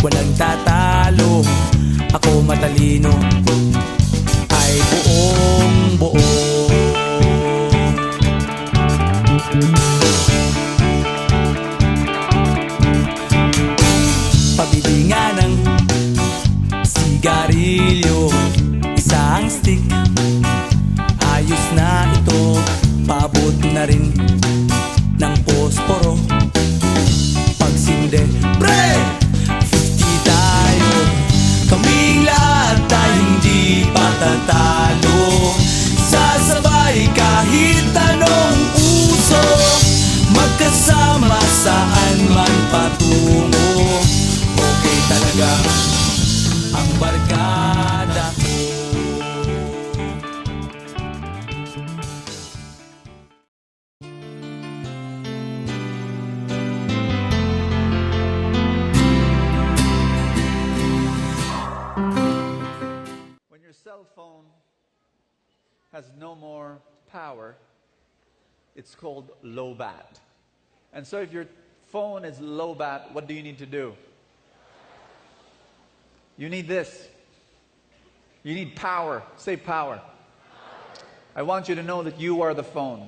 walang tatalo. Ako matalino, ay buong buo. Pabibinga ng sigarilyo, isang stick, ayos na ito. Paabot na rin ng posporo. Pagsinde, pre! 50 tayo, kaming lahat tayo hindi patatalo. Sasabay kahit anong uso, magkasama saan man patungo. Okay talaga ang barkada ko. When your cell phone has no more power, it's called low bat. And so if your phone is low bat, what do you need to do? You need this. You need power. Say power. I want you to know that you are the phone.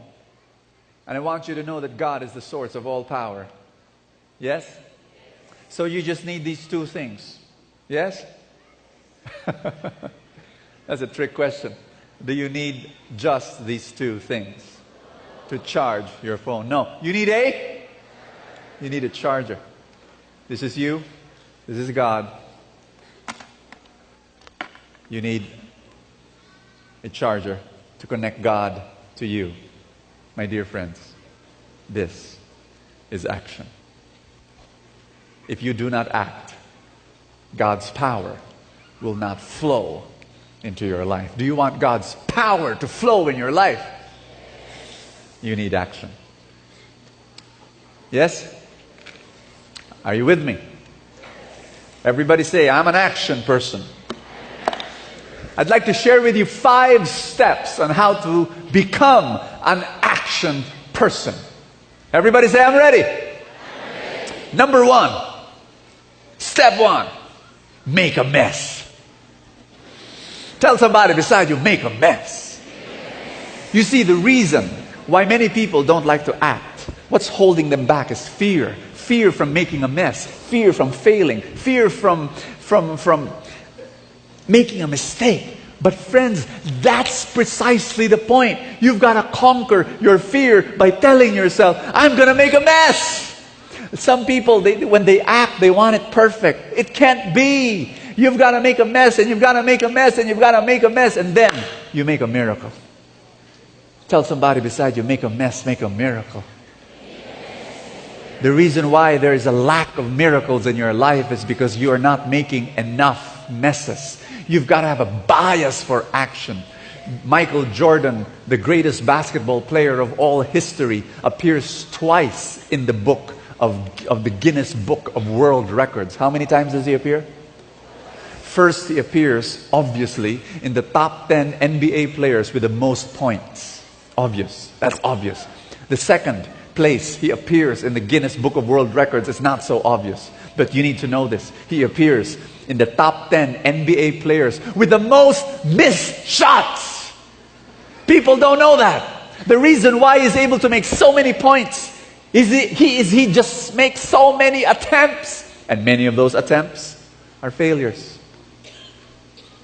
And I want you to know that God is the source of all power. Yes? So you just need these two things. Yes? That's a trick question. Do you need just these two things to charge your phone? No. You need a charger. This is you. This is God. You need a charger to connect God to you. My dear friends, this is action. If you do not act, God's power will not flow into your life. Do you want God's power to flow in your life? You need action. Yes? Are you with me? Everybody say, I'm an action person. I'd like to share with you 5 steps on how to become an action person. Everybody say, I'm ready. Number 1. Step 1. Make a mess. Tell somebody beside you, make a mess. You see, the reason why many people don't like to act, what's holding them back is fear. Fear from making a mess. Fear from failing. Fear from making a mistake. But friends, that's precisely the point. You've got to conquer your fear by telling yourself, I'm going to make a mess. Some people, when they act, they want it perfect. It can't be. You've got to make a mess, and you've got to make a mess, and you've got to make a mess, and then you make a miracle. Tell somebody beside you, make a mess, make a miracle. The reason why there is a lack of miracles in your life is because you are not making enough messes. You've got to have a bias for action. Michael Jordan, the greatest basketball player of all history, appears twice in the book of the Guinness Book of World Records. How many times does he appear? First, he appears, obviously, in the top 10 NBA players with the most points. Obvious. That's obvious. The second place he appears in the Guinness Book of World Records is not so obvious. But you need to know this. He appears in the top 10 NBA players with the most missed shots. People don't know that. The reason why he's able to make so many points is he just makes so many attempts. And many of those attempts are failures.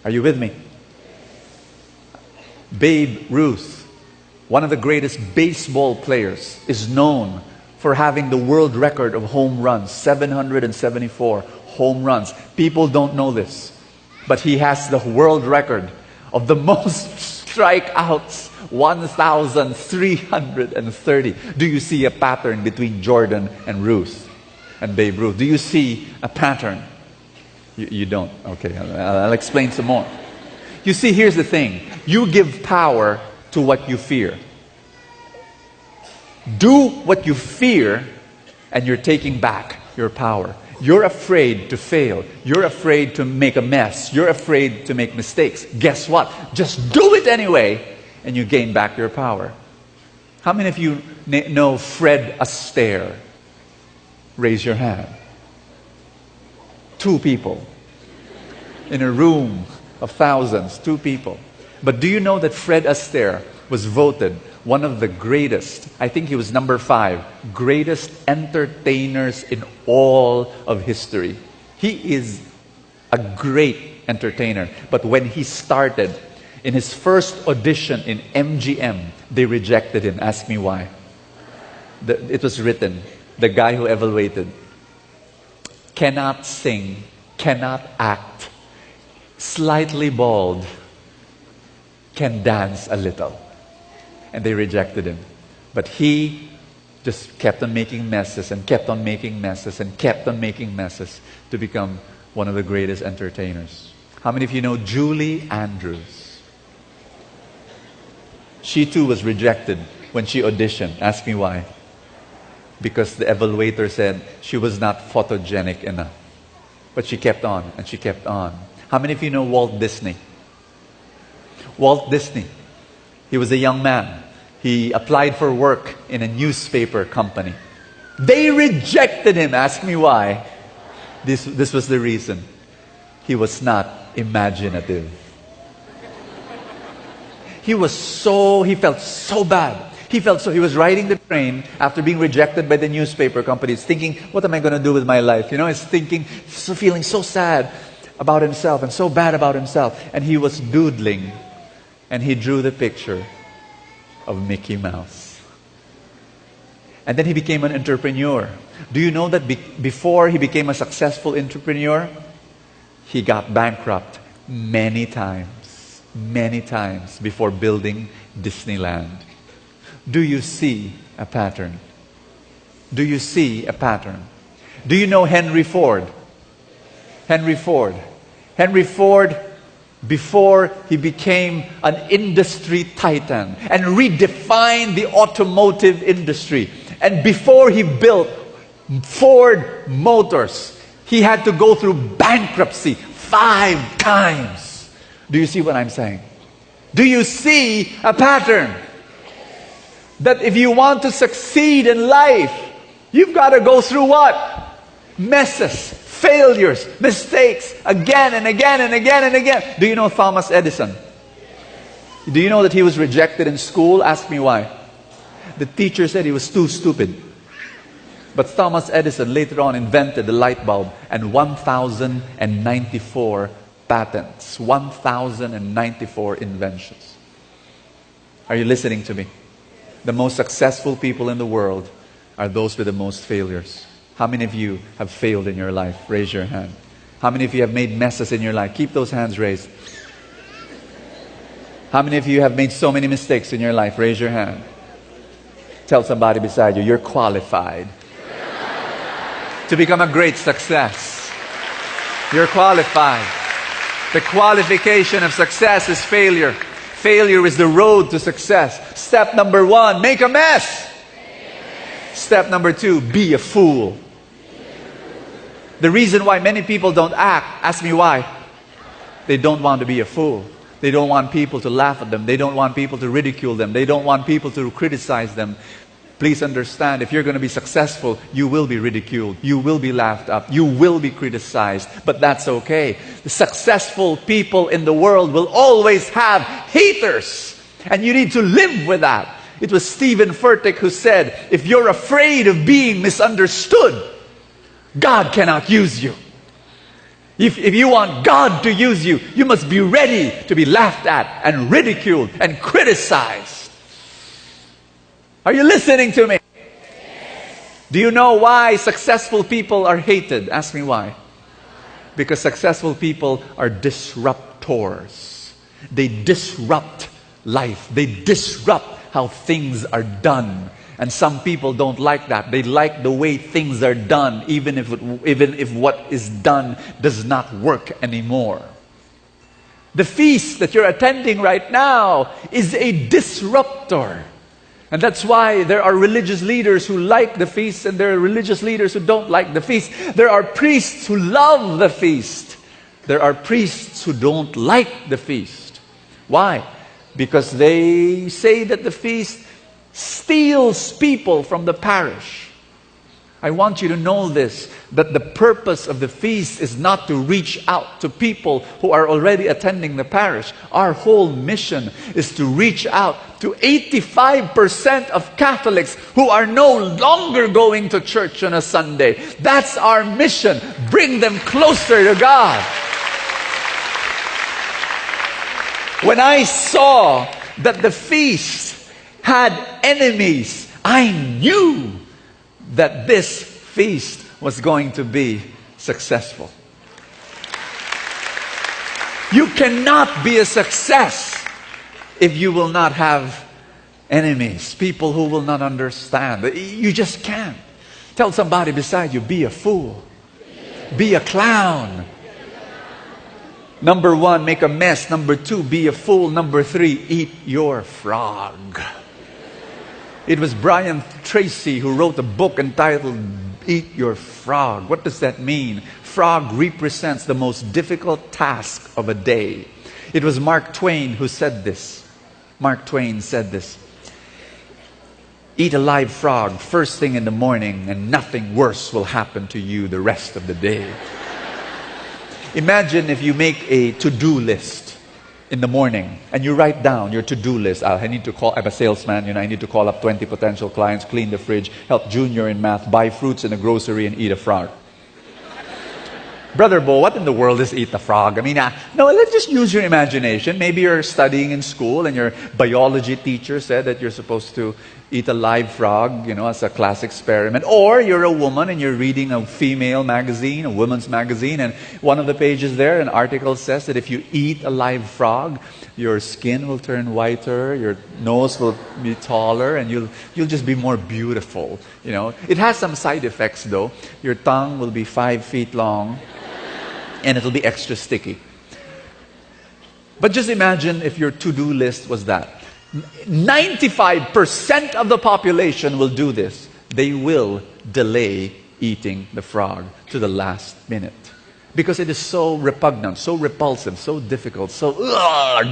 Are you with me? Babe Ruth, one of the greatest baseball players, is known for having the world record of home runs, 774 home runs. People don't know this, but he has the world record of the most strikeouts, 1,330. Do you see a pattern between Jordan and Ruth and Babe Ruth? Do you see a pattern? You don't. Okay, I'll explain some more. You see, here's the thing. You give power to what you fear. Do what you fear, and you're taking back your power. You're afraid to fail. You're afraid to make a mess. You're afraid to make mistakes. Guess what? Just do it anyway, and you gain back your power. How many of you know Fred Astaire? Raise your hand. 2 people. In a room of thousands, 2 people. But do you know that Fred Astaire was voted one of the greatest, I think he was number 5, greatest entertainers in all of history. He is a great entertainer. But when he started, in his first audition in MGM, they rejected him. Ask me why. It was written, the guy who evaluated cannot sing, cannot act, slightly bald, can dance a little. And they rejected him. But he just kept on making messes and kept on making messes and kept on making messes to become one of the greatest entertainers. How many of you know Julie Andrews? She too was rejected when she auditioned. Ask me why. Because the evaluator said she was not photogenic enough. But she kept on and she kept on. How many of you know Walt Disney? Walt Disney. He was a young man. He applied for work in a newspaper company. They rejected him. Ask me why. This was the reason. He was not imaginative. He felt so bad. He was riding the train after being rejected by the newspaper companies, thinking, what am I going to do with my life? He's thinking, feeling so sad about himself and so bad about himself. And he was doodling. And he drew the picture of Mickey Mouse. And then he became an entrepreneur. Do you know that before he became a successful entrepreneur, he got bankrupt many times before building Disneyland? Do you see a pattern? Do you see a pattern? Do you know Henry Ford? Henry Ford, before he became an industry titan and redefined the automotive industry, and before he built Ford Motors, he had to go through bankruptcy 5 times. Do you see what I'm saying? Do you see a pattern? That if you want to succeed in life, you've got to go through what? Messes, failures, mistakes, again and again and again and again. Do you know Thomas Edison? Do you know that he was rejected in school? Ask me why. The teacher said he was too stupid. But Thomas Edison later on invented the light bulb and 1,094 patents, 1,094 inventions. Are you listening to me? The most successful people in the world are those with the most failures. How many of you have failed in your life? Raise your hand. How many of you have made messes in your life? Keep those hands raised. How many of you have made so many mistakes in your life? Raise your hand. Tell somebody beside you, you're qualified to become a great success. You're qualified. The qualification of success is failure. Failure is the road to success. Step number 1, make a mess. Step number 2, be a fool. The reason why many people don't act, ask me why. They don't want to be a fool. They don't want people to laugh at them. They don't want people to ridicule them. They don't want people to criticize them. Please understand, if you're going to be successful, you will be ridiculed. You will be laughed at. You will be criticized. But that's okay. The successful people in the world will always have haters. And you need to live with that. It was Stephen Furtick who said, if you're afraid of being misunderstood, God cannot use you. If you want God to use you, you must be ready to be laughed at and ridiculed and criticized. Are you listening to me? Do you know why successful people are hated? Ask me why. Because successful people are disruptors. They disrupt life. They disrupt how things are done. And some people don't like that. They like the way things are done, even if what is done does not work anymore. The feast that you're attending right now is a disruptor. And that's why there are religious leaders who like the feast and there are religious leaders who don't like the feast. There are priests who love the feast. There are priests who don't like the feast. Why? Because they say that the feast steals people from the parish. I want you to know this, that the purpose of the feast is not to reach out to people who are already attending the parish. Our whole mission is to reach out to 85% of Catholics who are no longer going to church on a Sunday. That's our mission. Bring them closer to God. When I saw that the feast had enemies, I knew that this feast was going to be successful. You cannot be a success if you will not have enemies, people who will not understand. You just can't. Tell somebody beside you, be a fool. Be a clown. Number 1, make a mess. Number 2, be a fool. Number 3, eat your frog. It was Brian Tracy who wrote a book entitled Eat Your Frog. What does that mean? Frog represents the most difficult task of a day. It was Mark Twain who said this. Mark Twain said this. Eat a live frog first thing in the morning and nothing worse will happen to you the rest of the day. Imagine if you make a to-do list in the morning and you write down your to-do list. I'm a salesman, I need to call up 20 potential clients, clean the fridge, help Junior in math, buy fruits in the grocery and eat a frog. Brother Bo, what in the world is eat a frog? No, let's just use your imagination. Maybe you're studying in school and your biology teacher said that you're supposed to eat a live frog, as a class experiment. Or you're a woman and you're reading a female magazine, a woman's magazine, and one of the pages there, an article says that if you eat a live frog, your skin will turn whiter, your nose will be taller, and you'll just be more beautiful. It has some side effects though. Your tongue will be 5 feet long, and it'll be extra sticky. But just imagine if your to-do list was that. 95% of the population will do this. They will delay eating the frog to the last minute. Because it is so repugnant, so repulsive, so difficult, so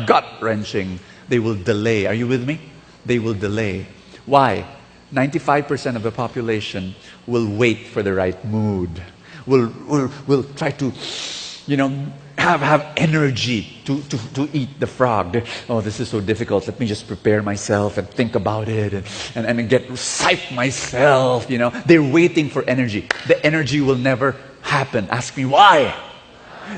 gut-wrenching. They will delay. Are you with me? They will delay. Why? 95% of the population will wait for the right mood. Will try to, have energy to eat the frog. Oh, this is so difficult. Let me just prepare myself and think about it and get psyched myself. They're waiting for energy. The energy will never happen. Ask me why?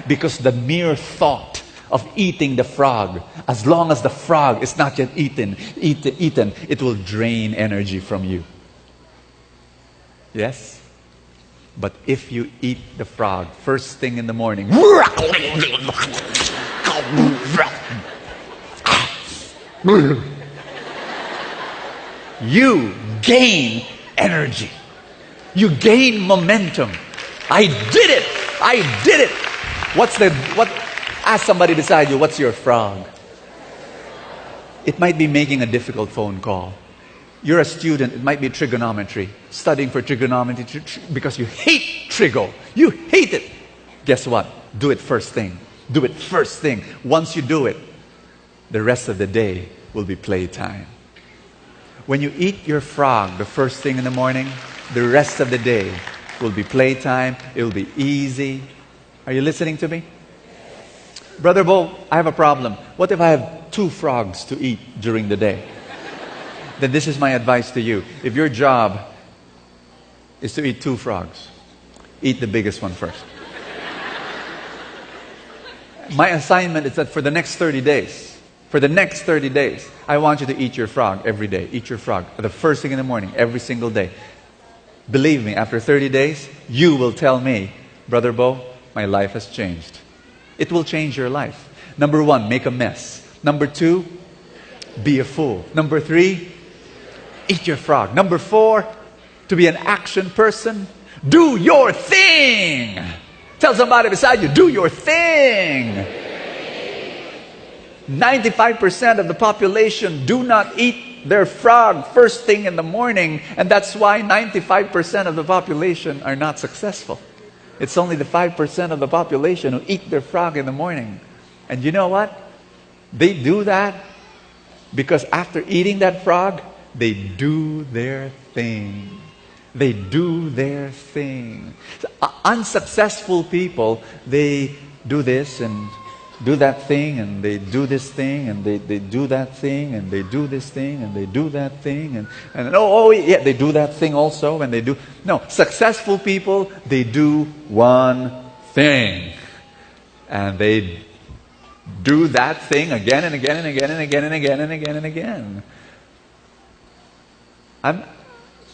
Because the mere thought of eating the frog, as long as the frog is not yet eaten, it will drain energy from you. Yes? But if you eat the frog first thing in the morning, you gain energy. You gain momentum. I did it. I did it. Ask somebody beside you, what's your frog? It might be making a difficult phone call. You're a student, it might be trigonometry, studying for trigonometry because you hate trigo. You hate it. Guess what? Do it first thing. Do it first thing. Once you do it, the rest of the day will be playtime. When you eat your frog the first thing in the morning, the rest of the day will be playtime. It will be easy. Are you listening to me? Brother Bo, I have a problem. What if I have 2 frogs to eat during the day? Then this is my advice to you. If your job is to eat 2 frogs, eat the biggest one first. My assignment is that for the next 30 days, I want you to eat your frog every day. Eat your frog the first thing in the morning, every single day. Believe me, after 30 days, you will tell me, Brother Bo, my life has changed. It will change your life. Number 1, make a mess. Number 2, be a fool. Number 3, eat your frog. Number 4, to be an action person, do your thing. Tell somebody beside you, do your thing. 95% of the population do not eat their frog first thing in the morning, and that's why 95% of the population are not successful. It's only the 5% of the population who eat their frog in the morning. And you know what? They do that because after eating that frog, they do their thing. They do their thing. Unsuccessful people, they do this and do that thing, and they do this thing, and they do that thing, and they do this thing, and they do that thing, and yeah, they do that thing also, and they do. No, successful people, they do one thing. And they do that thing again and again and again and again and again and again and again.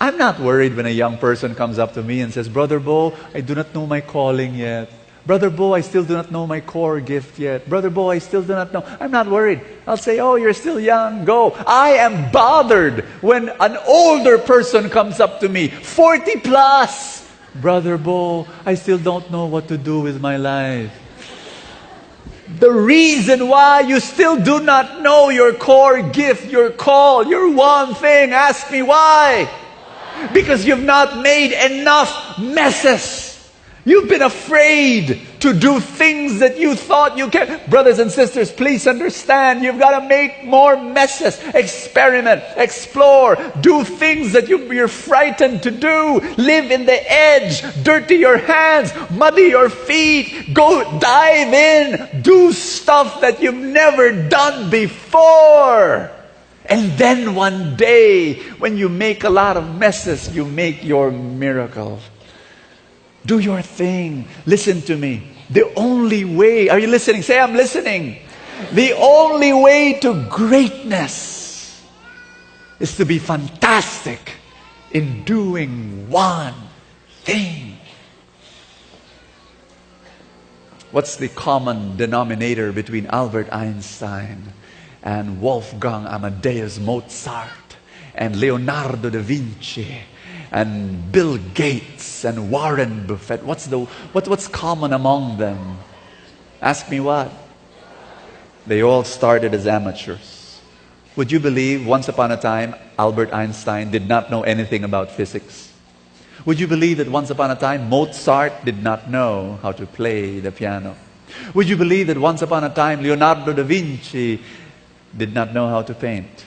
I'm not worried when a young person comes up to me and says, Brother Bo, I do not know my calling yet. Brother Bo, I still do not know my core gift yet. Brother Bo, I still do not know. I'm not worried. I'll say, oh, you're still young, go. I am bothered when an older person comes up to me, 40 plus. Brother Bo, I still don't know what to do with my life. The reason why you still do not know your core gift, your call, your one thing, ask me why. Because you've not made enough messes. You've been afraid to do things that you thought you can. Brothers and sisters, please understand, you've got to make more messes. Experiment, explore, do things that you're frightened to do. Live in the edge, dirty your hands, muddy your feet, go dive in, do stuff that you've never done before. And then one day, when you make a lot of messes, you make your miracle. Do your thing. Listen to me. The only way, are you listening? Say, I'm listening. The only way to greatness is to be fantastic in doing one thing. What's the common denominator between Albert Einstein and Wolfgang Amadeus Mozart and Leonardo da Vinci and Bill Gates and Warren Buffett? What's common among them? Ask me what? They all started as amateurs. Would you believe once upon a time Albert Einstein did not know anything about physics? Would you believe that once upon a time Mozart did not know how to play the piano? Would you believe that once upon a time Leonardo da Vinci did not know how to paint?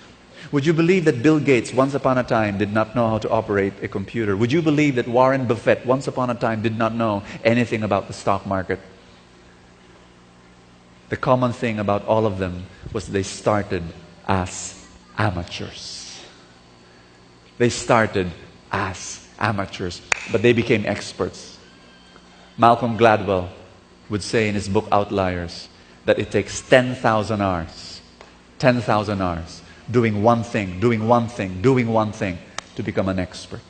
Would you believe that Bill Gates once upon a time did not know how to operate a computer? Would you believe that Warren Buffett once upon a time did not know anything about the stock market? The common thing about all of them was they started as amateurs. They started as amateurs, but they became experts. Malcolm Gladwell would say in his book Outliers that it takes 10,000 hours, 10,000 hours, doing one thing to become an expert.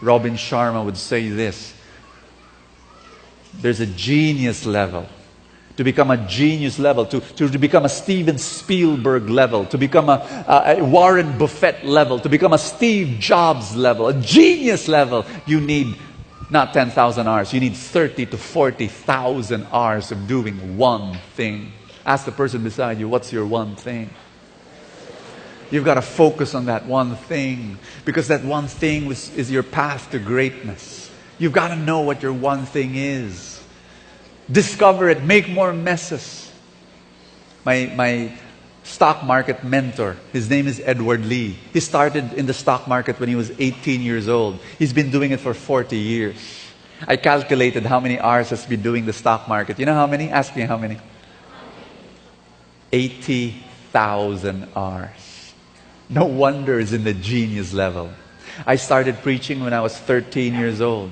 Robin Sharma would say this: there's a genius level. To become a genius level, to become a Steven Spielberg level, to become a Warren Buffett level, to become a Steve Jobs level, a genius level, you need not 10,000 hours, you need 30 to 40,000 hours of doing one thing. Ask the person beside you, what's your one thing? You've got to focus on that one thing, because that one thing is your path to greatness. You've got to know what your one thing is. Discover it. Make more messes. My stock market mentor, his name is Edward Lee. He started in the stock market when he was 18 years old. He's been doing it for 40 years. I calculated how many hours he's been doing the stock market. You know how many? Ask me how many. 80,000 hours. No wonder it's in the genius level. I started preaching when I was 13 years old.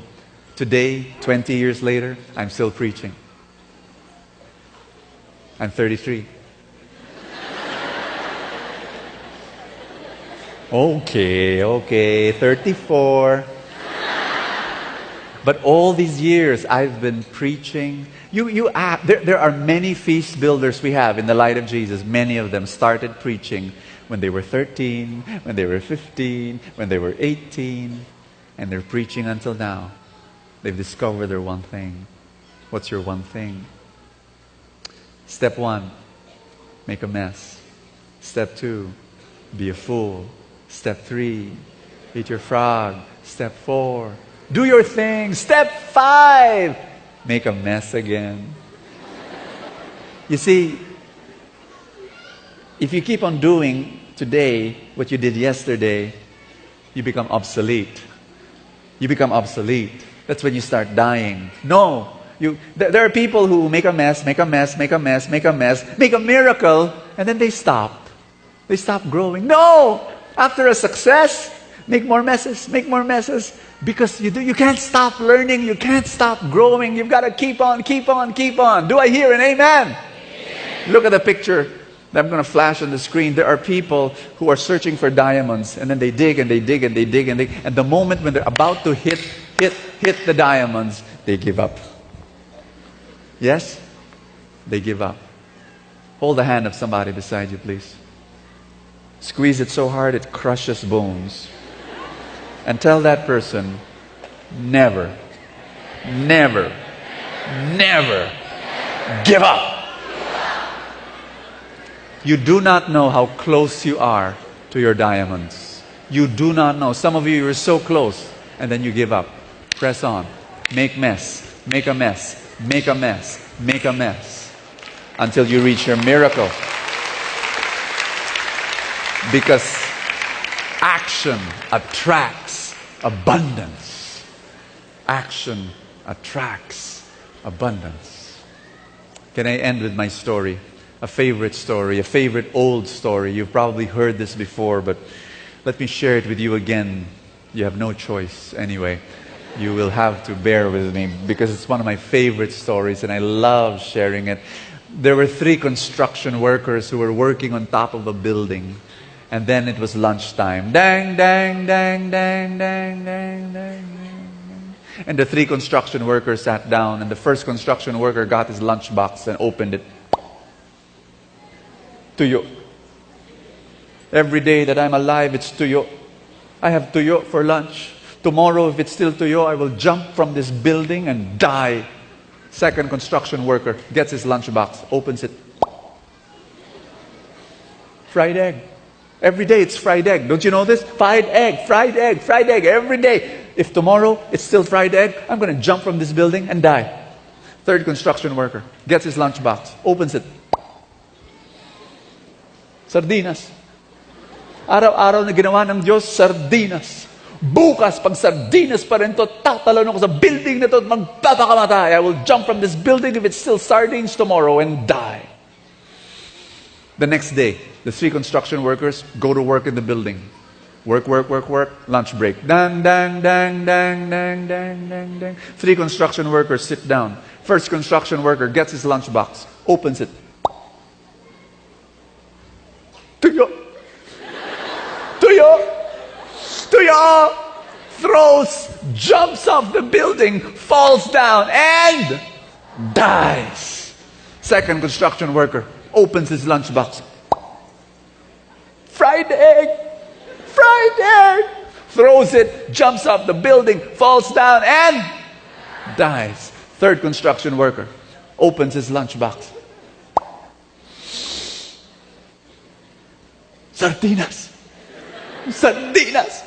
Today, 20 years later, I'm still preaching. I'm 33. Okay, 34. But all these years I've been preaching. There are many feast builders we have in the Light of Jesus. Many of them started preaching when they were 13, when they were 15, when they were 18, and they're preaching until now. They've discovered their one thing. What's your one thing? Step 1, make a mess. Step 2, be a fool. Step 3, eat your frog. Step 4, do your thing. Step 5, make a mess again. You see, if you keep on doing today what you did yesterday, you become obsolete. You become obsolete. That's when you start dying. No. There are people who make a mess, make a mess, make a mess, make a mess, make a miracle, and then they stop. They stop growing. No! After a success, make more messes, make more messes. Because you can't stop learning, you can't stop growing. You've got to keep on, keep on, keep on. Do I hear an amen? Amen. Look at the picture that I'm going to flash on the screen. There are people who are searching for diamonds, and then they dig and they dig and they dig and dig. And the moment when they're about to hit the diamonds, they give up. Yes? They give up. Hold the hand of somebody beside you, please. Squeeze it so hard it crushes bones. And tell that person, never, never, never give up. You do not know how close you are to your diamonds. You do not know. Some of you are so close, and then you give up. Press on. Make mess. Make a mess. Make a mess. Make a mess. Until you reach your miracle. Because action attracts abundance. Action attracts abundance. Can I end with my story? A favorite old story. You've probably heard this before, but let me share it with you again. You have no choice anyway. You will have to bear with me because it's one of my favorite stories and I love sharing it. There were 3 construction workers who were working on top of a building. And then it was lunchtime. Dang, dang, dang, dang, dang, dang, dang, dang. And the 3 construction workers sat down, and the first construction worker got his lunchbox and opened it. Tuyo. Every day that I'm alive, it's tuyo. I have tuyo for lunch. Tomorrow, if it's still tuyo, I will jump from this building and die. Second construction worker gets his lunchbox, opens it. Fried egg. Every day it's fried egg. Don't you know this? Fried egg, fried egg, fried egg every day. If tomorrow it's still fried egg, I'm going to jump from this building and die. Third construction worker gets his lunchbox, opens it. Sardinas. Araw-araw na ginawa ng Diyos, sardinas. Bukas, pag sardinas pa rin to, tatalon ako sa building na to at magpapakamatay. I will jump from this building if it's still sardines tomorrow and die. The next day, the 3 construction workers go to work in the building. Work, work, work, work, lunch break. Dang, dang, dang, dang, dang, dang, dang, dang. 3 construction workers sit down. First construction worker gets his lunchbox, opens it. Tuyo! Tuyo! Tuyo! Throws, jumps off the building, falls down, and dies. Second construction worker opens his lunchbox. Fried egg! Fried egg! Throws it, jumps off the building, falls down, and dies. Third construction worker opens his lunchbox. Sardinas! Sardinas!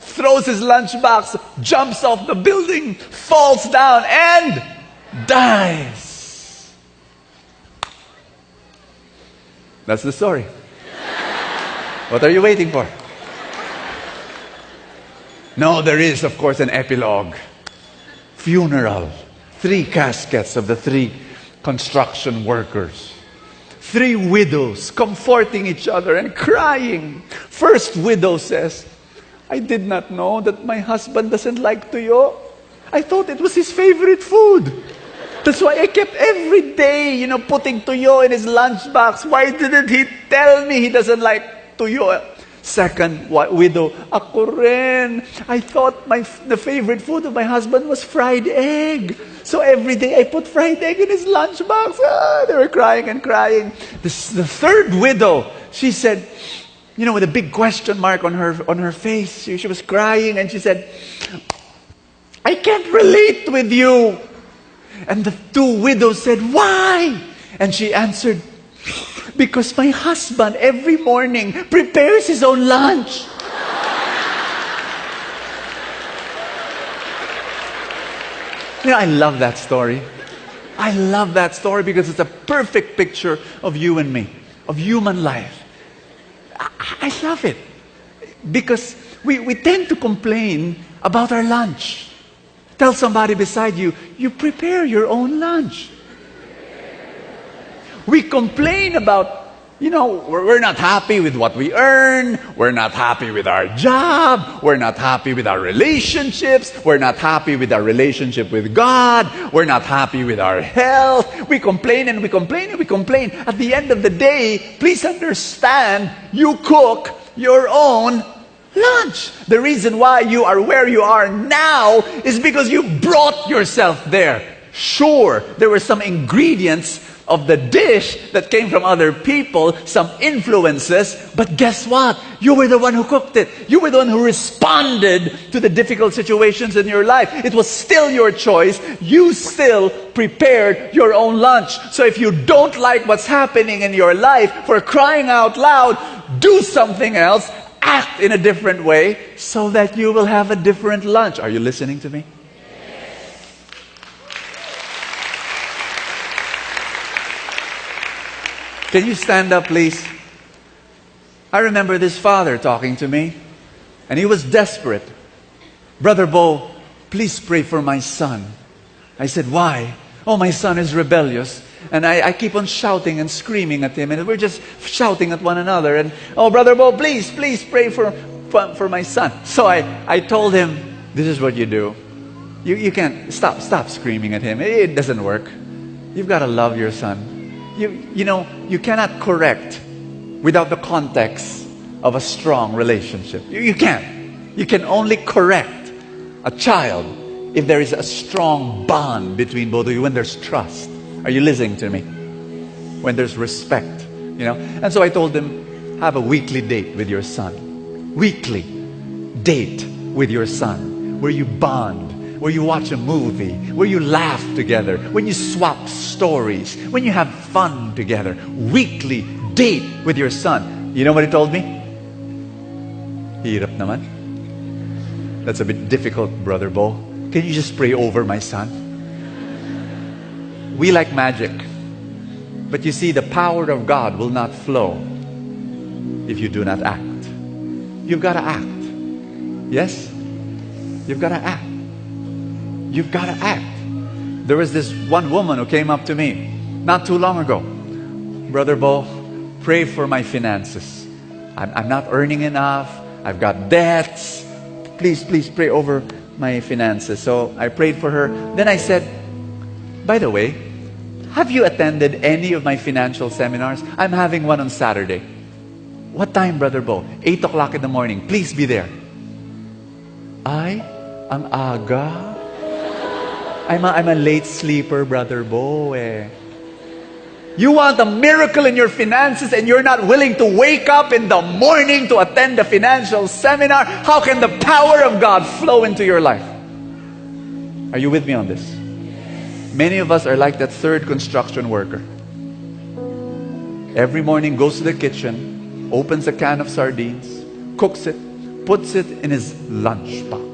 Throws his lunchbox, jumps off the building, falls down, and dies. That's the story. What are you waiting for? No, there is, of course, an epilogue. Funeral. 3 caskets of the 3 construction workers. 3 widows comforting each other and crying. First widow says, I did not know that my husband doesn't like tuyo. I thought it was his favorite food. That's why I kept every day, putting tuyo in his lunchbox. Why didn't he tell me he doesn't like tuyo? Second widow, ako rin. I thought the favorite food of my husband was fried egg. So every day I put fried egg in his lunchbox. They were crying and crying. The third widow, she said, with a big question mark on her face, she was crying and she said, I can't relate with you. And the 2 widows said, why? And she answered, because my husband every morning prepares his own lunch. I love that story. I love that story because it's a perfect picture of you and me, of human life. I love it. Because we tend to complain about our lunch. Tell somebody beside you, you prepare your own lunch. We complain about, we're not happy with what we earn. We're not happy with our job. We're not happy with our relationships. We're not happy with our relationship with God. We're not happy with our health. We complain and we complain and we complain. At the end of the day, please understand, you cook your own lunch. The reason why you are where you are now is because you brought yourself there. Sure, there were some ingredients of the dish that came from other people, some influences, but guess what? You were the one who cooked it. You were the one who responded to the difficult situations in your life. It was still your choice. You still prepared your own lunch. So if you don't like what's happening in your life, for crying out loud, do something else, act in a different way, so that you will have a different lunch. Are you listening to me? Can you stand up, please? I remember this father talking to me, and he was desperate. Brother Bo, please pray for my son. I said, why? Oh, my son is rebellious. And I keep on shouting and screaming at him, and we're just shouting at one another. And, oh, Brother Bo, please pray for my son. So I told him, this is what you do. You can't, stop screaming at him. It doesn't work. You've got to love your son. You cannot correct without the context of a strong relationship. You can't. You can only correct a child if there is a strong bond between both of you, when there's trust. Are you listening to me? When there's respect, And so I told him, have a weekly date with your son. Weekly date with your son, where you bond, where you watch a movie, where you laugh together, when you swap stories, when you have fun together. Weekly date with your son. You know what he told me? Hirap naman. That's a bit difficult, Brother Bo. Can you just pray over my son? We like magic. But you see, the power of God will not flow if you do not act. You've got to act. Yes? You've got to act. You've got to act. There was this one woman who came up to me not too long ago. Brother Bo, pray for my finances. I'm not earning enough. I've got debts. Please pray over my finances. So I prayed for her. Then I said, by the way, have you attended any of my financial seminars? I'm having one on Saturday. What time, Brother Bo? 8 o'clock in the morning. Please be there. Ay, ang aga. I'm a late sleeper, Brother Bo. You want a miracle in your finances and you're not willing to wake up in the morning to attend the financial seminar? How can the power of God flow into your life? Are you with me on this? Many of us are like that third construction worker. Every morning goes to the kitchen, opens a can of sardines, cooks it, puts it in his lunchbox.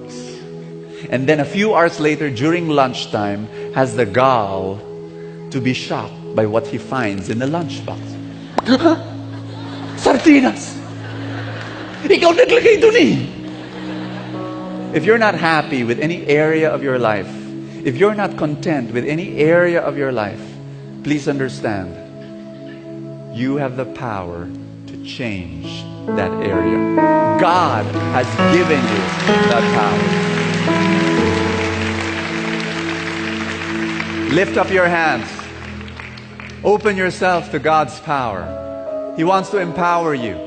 And then a few hours later, during lunchtime, has the gall to be shocked by what he finds in the lunchbox. Sardinas! Ikaw naglagay dun eh! If you're not happy with any area of your life, if you're not content with any area of your life, please understand, you have the power to change that area. God has given you that power. Lift up your hands. Open yourself to God's power. He wants to empower you.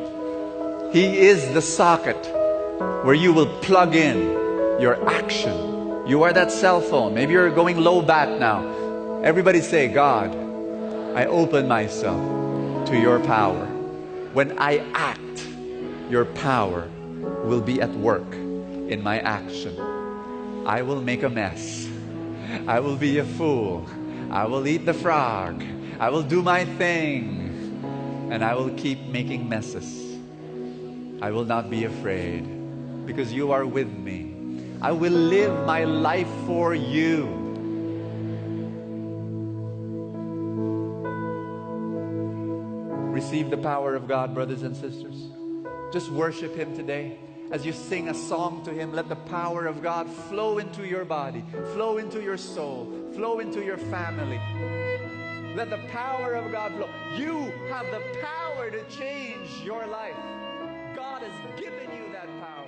He is the socket where you will plug in your action. You are that cell phone. Maybe you're going low bat now. Everybody say, God, I open myself to your power. When I act, your power will be at work in my action. I will make a mess. I will be a fool. I will eat the frog. I will do my thing. And I will keep making messes. I will not be afraid because you are with me. I will live my life for you. Receive the power of God, brothers and sisters. Just worship Him today. As you sing a song to Him, let the power of God flow into your body, flow into your soul, flow into your family. Let the power of God flow. You have the power to change your life. God has given you that power.